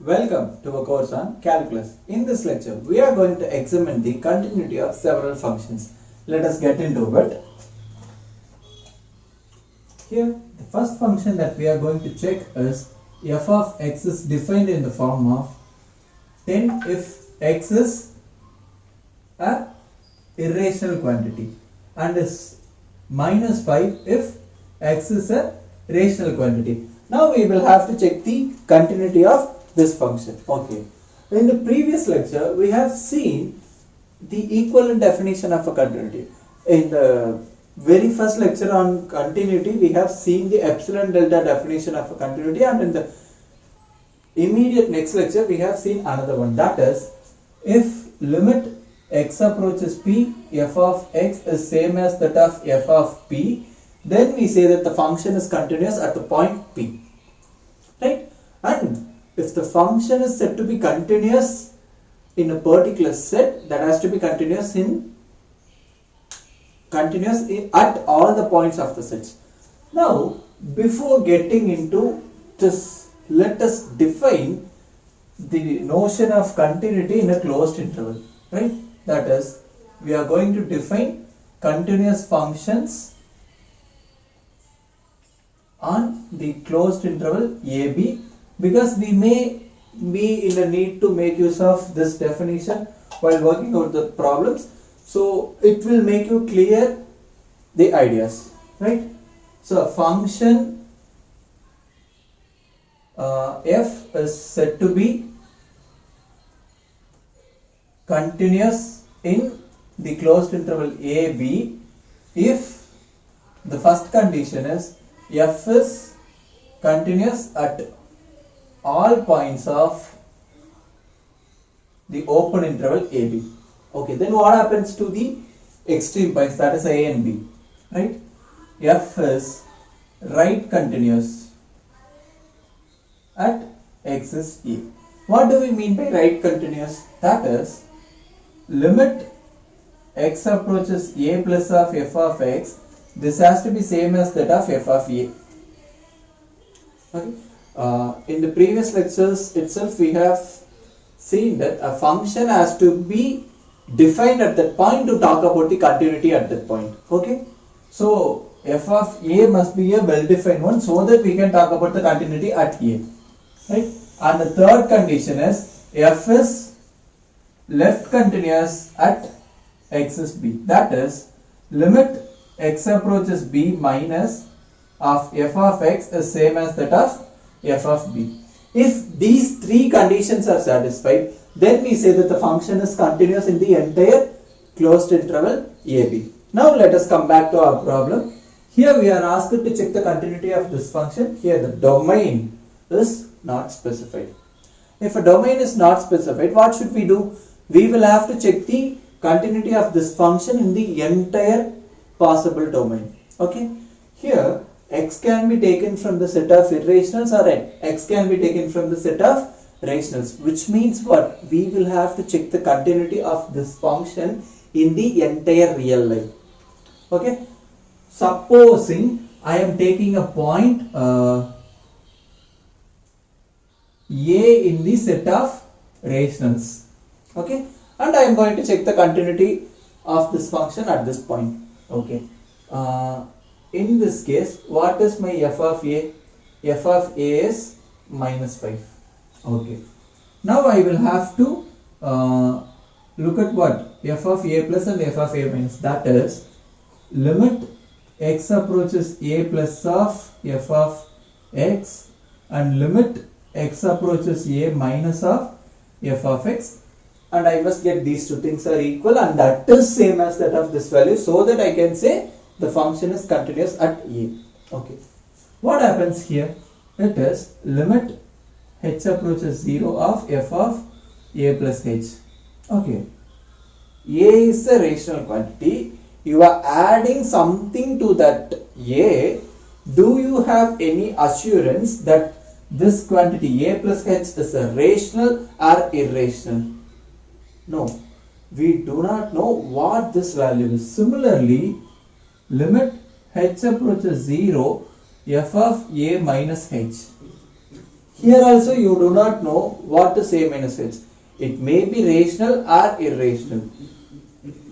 Welcome to a course on calculus. In this lecture, we are going to examine the continuity of several functions. Let us get into it. Here, the first function that we are going to check is f of x is defined in the form of 10 if x is a irrational quantity and is minus 5 if x is a rational quantity. Now we will have to check the continuity of this function. Okay. In the previous lecture, we have seen the equivalent definition of a continuity. In the very first lecture on continuity, we have seen the epsilon delta definition of a continuity, and in the immediate next lecture, we have seen another one. That is, if limit x approaches p, f of x is same as that of f of p, then we say that the function is continuous at the point p. Right? And if the function is said to be continuous in a particular set, that has to be continuous at all the points of the sets. Now, before getting into this, let us define the notion of continuity in a closed interval. Right? That is, we are going to define continuous functions on the closed interval AB, because we may be in a need to make use of this definition while working out the problems, so it will make you clear the ideas, right? So a function f is said to be continuous in the closed interval AB if the first condition is f is continuous at all points of the open interval AB. Okay, then what happens to the extreme points, that is A and B, right? F is right continuous at x is A. What do we mean by right continuous? That is, limit x approaches A plus of f of x, this has to be same as that of f of A. Okay. In the previous lectures itself, we have seen that a function has to be defined at that point to talk about the continuity at that point. Okay, so f of A must be a well-defined one so that we can talk about the continuity at A. Right? And the third condition is f is left continuous at x is B. That is, limit x approaches B minus of f of x is same as that of f of b. If these three conditions are satisfied, then we say that the function is continuous in the entire closed interval AB. Now let us come back to our problem. Here we are asked to check the continuity of this function. Here the domain is not specified. If a domain is not specified, what should we do? We will have to check the continuity of this function in the entire possible domain. Okay. Here x can be taken from the set of irrationals, or x can be taken from the set of rationals, which means what? We will have to check the continuity of this function in the entire real life. Okay. Supposing I am taking a point A in the set of rationals. Okay. And I am going to check the continuity of this function at this point. Okay. In this case, what is my f of A? F of A is minus 5. Okay. Now I will have to look at what? F of A plus and f of A minus. That is, limit x approaches A plus of f of x and limit x approaches A minus of f of x. And I must get these two things are equal, and that is same as that of this value, so that I can say the function is continuous at A. Okay. What happens here? It is limit h approaches 0 of f of A plus h. Okay. A is a rational quantity. You are adding something to that A. Do you have any assurance that this quantity A plus h is a rational or irrational? No. We do not know what this value is. Similarly, limit h approaches 0 f of A minus h. Here also you do not know what to say minus h. It may be rational or irrational.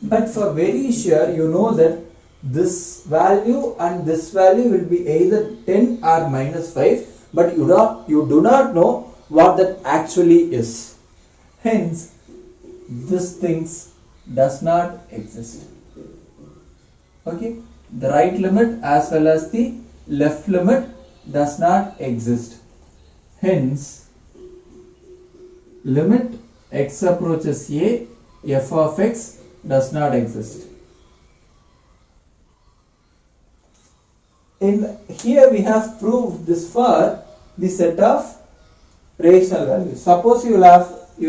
But for very sure you know that this value and this value will be either 10 or minus 5, but you do not know what that actually is. Hence, this things does not exist. Okay, the right limit as well as the left limit does not exist. Hence, limit x approaches a, f of x does not exist. In here we have proved this for the set of rational values. Suppose you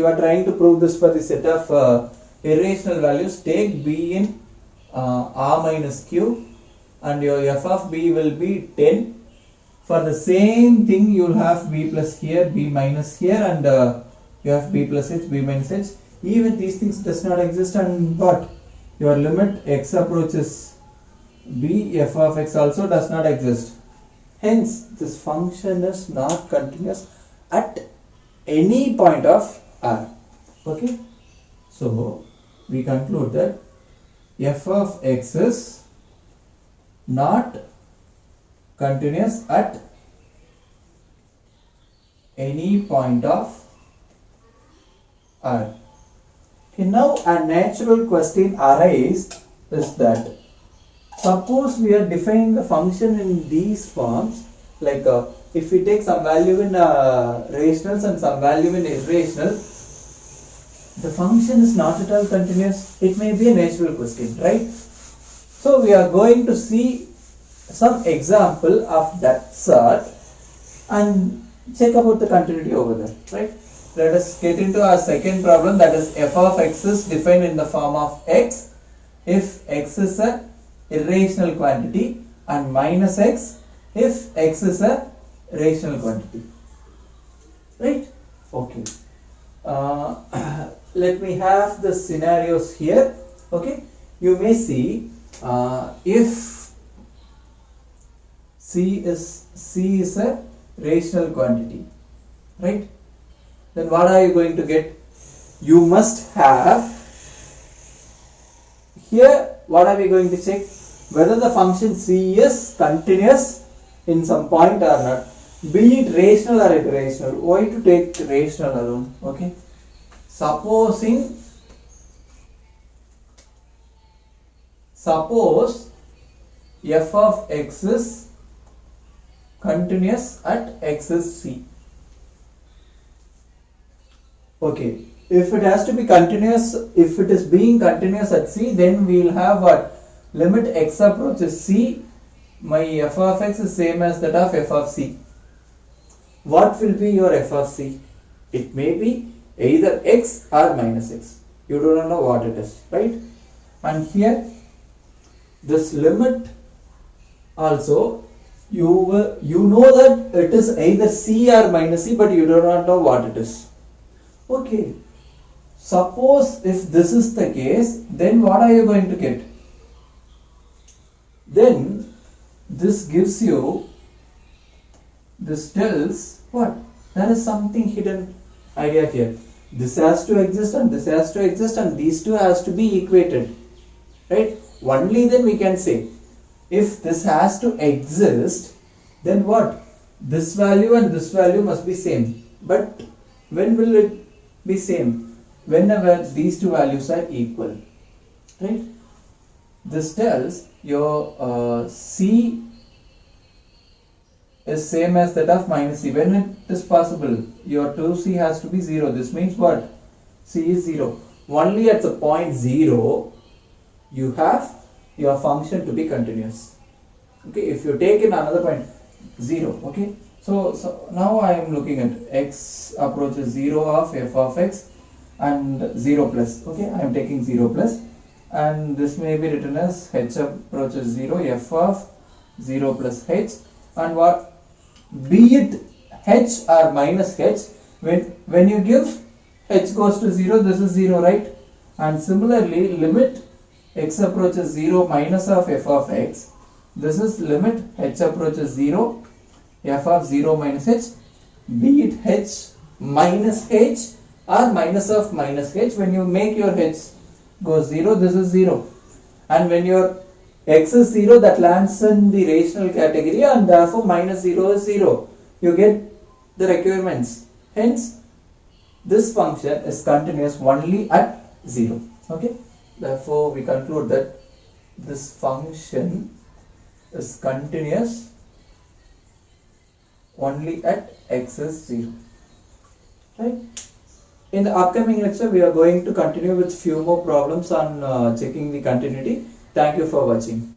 are trying to prove this for the set of irrational values. Take b in r minus q and your f of b will be 10. For the same thing you will have b plus here, b minus here, and you have b plus h, b minus h. Even these things does not exist, and what? Your limit x approaches b, f of x also does not exist. Hence, this function is not continuous at any point of r. Okay? So, we conclude that f of x is not continuous at any point of r. Okay, now a natural question arises is that suppose we are defining the function in these forms, like if we take some value in rationals and some value in irrational, the function is not at all continuous. It may be a natural question, right? So we are going to see some example of that sort and check about the continuity over there, right? Let us get into our second problem, that is f of x is defined in the form of x if x is a irrational quantity and minus x if x is a rational quantity, right? Okay. Let me have the scenarios here. Okay, you may see if c is a rational quantity, right? Then what are you going to get? You must have here. What are we going to check? Whether the function c is continuous in some point or not, be it rational or irrational. Why to take rational alone? Okay, suppose f of x is continuous at x is c. Okay, if it has to be continuous, if it is being continuous at c, then we will have what? Limit x approaches c, my f of x is same as that of f of c. What will be your f of c? It may be either x or minus x. You do not know what it is, right? And here, this limit also, you know that it is either c or minus c, but you do not know what it is. Okay, suppose if this is the case, then what are you going to get? Then this gives you, this tells what? There is something hidden idea here. This has to exist and this has to exist and these two has to be equated, right? Only then we can say, if this has to exist, then what? This value and this value must be same. But when will it be same? Whenever these two values are equal, right? This tells your c is same as that of minus c. When it is possible, your 2c has to be 0. This means what? C is 0. Only at the point 0 you have your function to be continuous. Okay, if you take in another point 0, okay, so now I am looking at x approaches 0 of f of x and 0 plus. Okay, I am taking 0 plus, and this may be written as h approaches 0 f of 0 plus h, and what? Be it h or minus h, when you give h goes to 0, this is 0, right? And similarly, limit x approaches 0 minus of f of x, this is limit h approaches 0 f of 0 minus h, be it h minus h or minus of minus h. When you make your h go 0, this is 0, and when your x is 0, that lands in the rational category, and therefore minus 0 is 0. You get the requirements. Hence this function is continuous only at 0. Okay, therefore we conclude that this function is continuous only at x is 0. Right? In the upcoming lecture, we are going to continue with few more problems on checking the continuity. Thank you for watching.